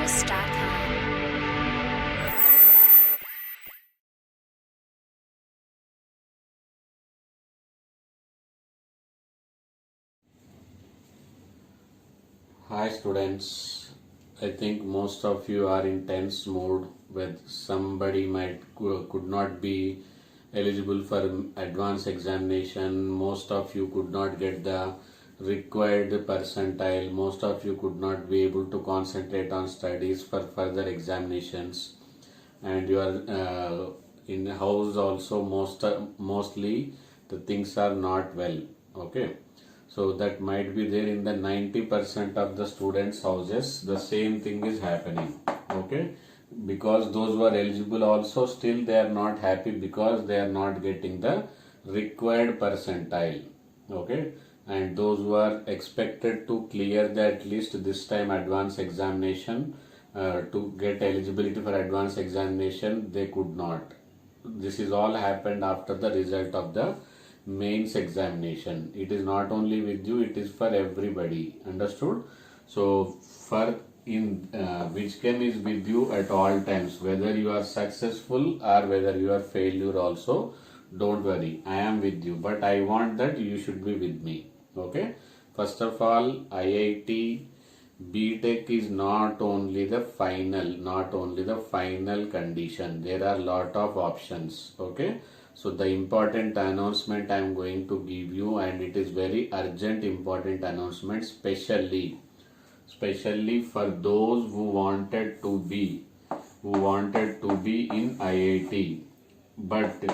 StudentsHouse.com. Hi students, I think most of you are in tense mode with somebody could not be eligible for advanced examination. Most of you could not get the required percentile. Most of you could not be able to concentrate on studies for further examinations, and you are in house also mostly the things are not well. Okay, so that might be there in the 90% of the students houses. The same thing is happening. Okay, because those who are eligible also still they are not happy because they are not getting the required percentile. Okay, and those who are expected to clear the at least this time advanced examination, to get eligibility for advanced examination, they could not. This is all happened after the result of the mains examination. It is not only with you, it is for everybody. Understood? So for in which chem is with you at all times, whether you are successful or whether you are failure also. Don't worry, I am with you, but I want that you should be with me. Okay, first of all, IIT BTech is not only the final condition. There are lot of options. Okay, so the important announcement I am going to give you, and it is very urgent important announcement, especially for those who wanted to be in IIT, but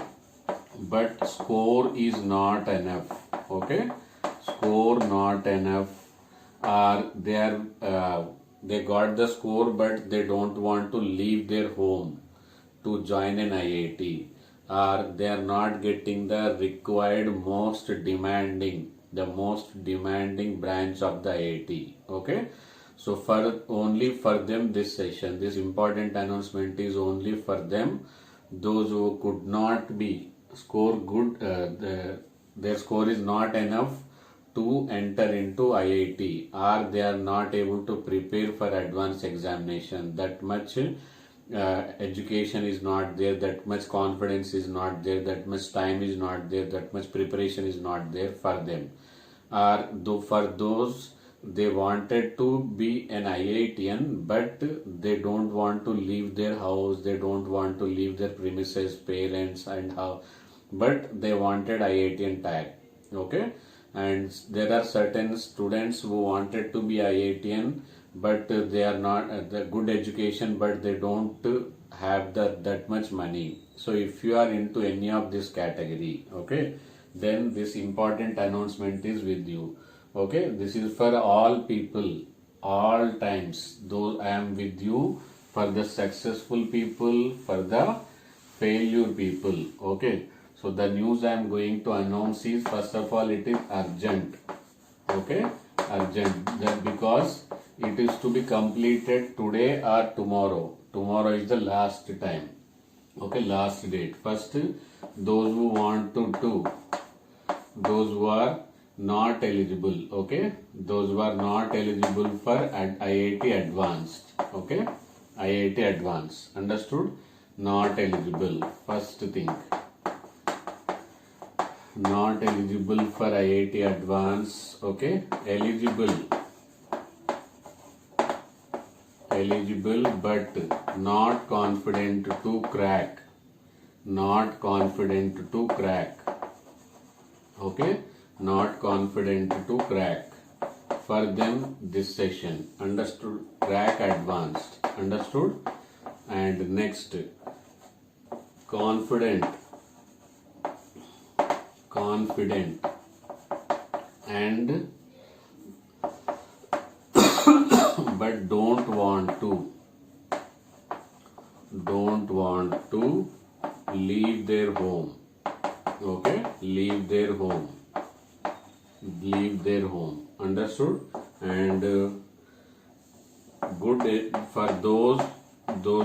score is not enough. Okay, score not enough, or they got the score but they don't want to leave their home to join an IIT, or they are not getting the required the most demanding branch of the IIT. Okay, so only for them this session, this important announcement is only for them. Those who could not be score good, their score is not enough to enter into IIT, or they are not able to prepare for advanced examination. That much education is not there, that much confidence is not there, that much time is not there, that much preparation is not there for them. Or though for those, they wanted to be an IITian, but they don't want to leave their house, they don't want to leave their premises, parents and how, but they wanted IITian tag. Okay, and there are certain students who wanted to be IITian, but they are not the good education, but they don't have that much money. So if you are into any of this category, okay, then this important announcement is with you. Okay, this is for all people, all times. Though I am with you for the successful people, for the failure people. Okay, so the news I am going to announce is, first of all, it is urgent. Okay, urgent, that because it is to be completed today or tomorrow. Tomorrow is the last time. Okay, last date. First, those who want to do, those who are not eligible. Okay, those who are not eligible for IIT Advanced. Okay, IIT Advanced. Understood? Not eligible. First thing, not eligible for IIT Advanced. Okay, eligible but not confident to crack. Okay, not confident to crack. For them this session. Understood? Crack Advanced. Understood? And next, confident and but don't want to leave their home. Okay, leave their home. Understood? And good for those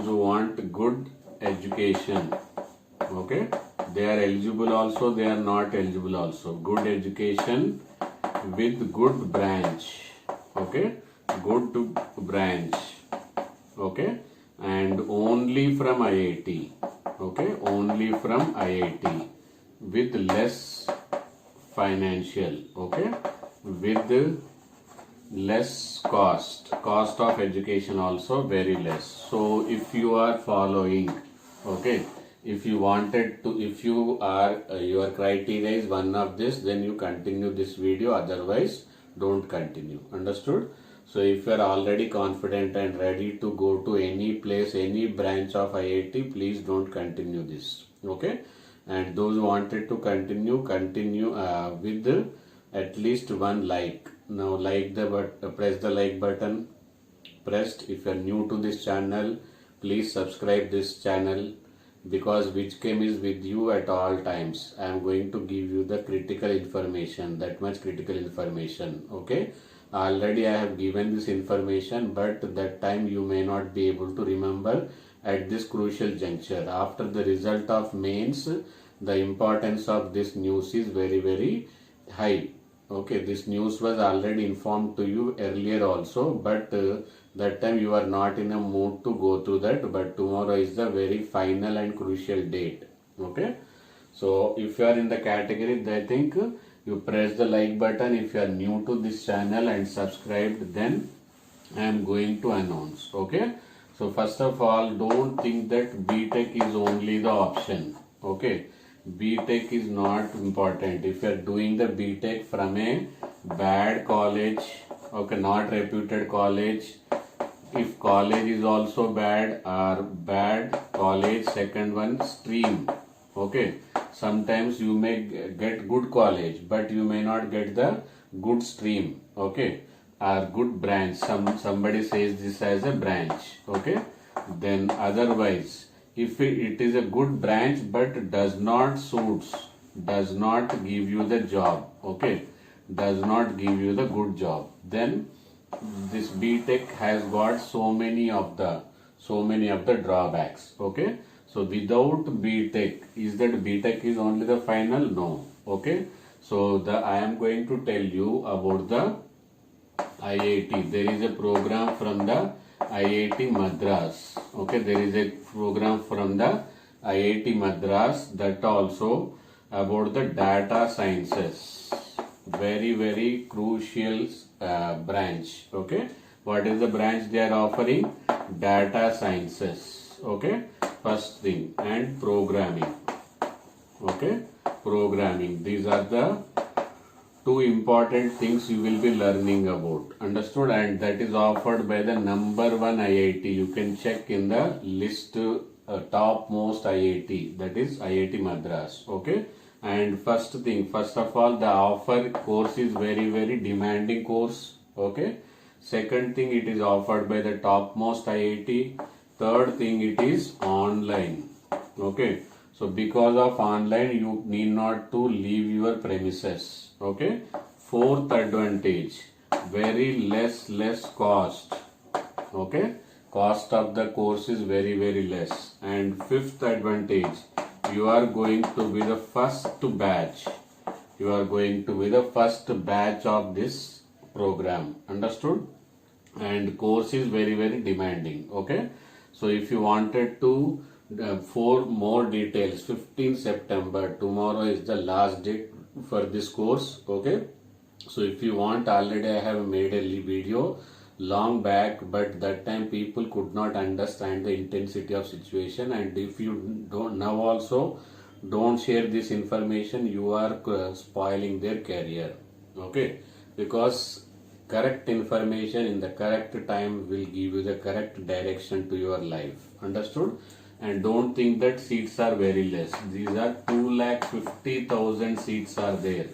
who want good education. Okay, they are eligible also, they are not eligible also. Good education with good branch. Okay, good branch. okay, and only from IIT, okay, only from IIT with less financial, okay, with less cost of education also very less. So if you are following, okay, if you wanted to, if you are your criteria is one of this, then you continue this video, otherwise don't continue. Understood? So if you are already confident and ready to go to any place, any branch of IIT, please don't continue this, okay. And those who wanted to continue with at least one like. Now like the press the like button pressed. If you are new to this channel, please subscribe this channel, because Whichchem is with you at all times. I am going to give you the critical information, that much critical information, okay. Already I have given this information, but that time you may not be able to remember at this crucial juncture. After the result of mains, the importance of this news is very high. Okay, this news was already informed to you earlier also, but that time you are not in a mood to go through that, but tomorrow is the very final and crucial date. Okay, so if you are in the category, I think you press the like button. If you are new to this channel and subscribed, then I am going to announce. Okay, so first of all, don't think that BTech is only the option. Okay, BTech is not important. If you are doing the BTech from a bad college, okay, not reputed college, if college is also bad, or bad college, second one stream, okay, sometimes you may get good college, but you may not get the good stream, okay, or good branch. Somebody says this as a branch, okay. Then otherwise, if it is a good branch but does not give you the job, okay, does not give you the good job, then this BTech has got so many of the drawbacks, okay. So without BTech, is that BTech is only the final? No, okay. So I am going to tell you about the IIT. There is a program from the IIT Madras, okay. There is a program from the IIT Madras, that also about the data sciences, very crucial branch, okay. What is the branch they are offering? Data sciences, okay. First thing, and programming, okay, programming. These are the two important things you will be learning about. Understood? And that is offered by the number one IIT. You can check in the list, topmost IIT, that is IIT Madras, okay. And first of all, the offer course is very demanding course, okay. Second thing, it is offered by the topmost IIT. Third thing, it is online, okay. So because of online, you need not to leave your premises, okay. Fourth advantage, very less cost, okay. Cost of the course is very less. And fifth advantage, you are going to be the first batch. You are going to be the first batch of this program. Understood? And course is very demanding, okay. So if you wanted to, for more details, 15 September, tomorrow is the last date for this course, okay. So if you want, already I have made a video long back, but that time people could not understand the intensity of situation. And if you don't now also don't share this information, you are spoiling their career, okay. Because correct information in the correct time will give you the correct direction to your life. Understood? And don't think that seats are very less. These are 2,50,000 seats are there.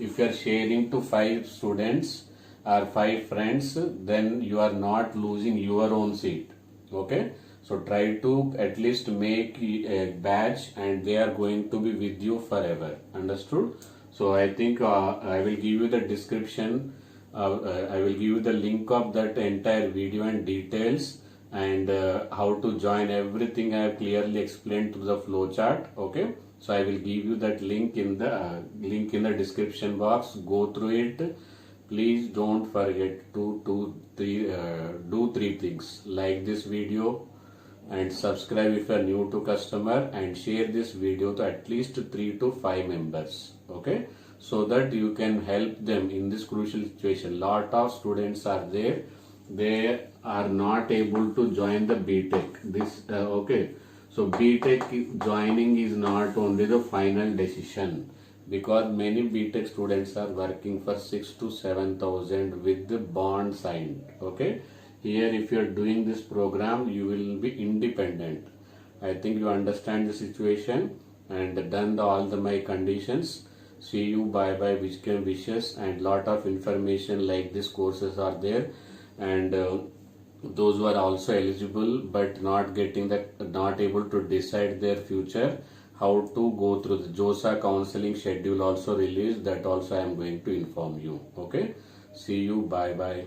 If you are sharing to 5 students or 5 friends, then you are not losing your own seat, okay. So try to at least make a batch, and they are going to be with you forever. Understood? So I think I will give you the description. I will give you the link of that entire video and details, and how to join. Everything I have clearly explained to the flow chart, okay. So I will give you that link in the description box. Go through it. Please don't forget to do 3 things: like this video and subscribe if you are new to customer, and share this video to at least 3 to 5 members. Okay, so that you can help them in this crucial situation. Lot of students are there, they are not able to join the BTech. Okay, so BTech joining is not only the final decision, because many BTech students are working for 6 to 7,000 with the bond signed. Okay, here if you are doing this program, you will be independent. I think you understand the situation and done all the my conditions. See you, bye bye, wishes, and lot of information like this courses are there, and those who are also eligible but not getting that, not able to decide their future, how to go through the JOSA counseling schedule also released, that also I am going to inform you. Okay, see you, bye bye.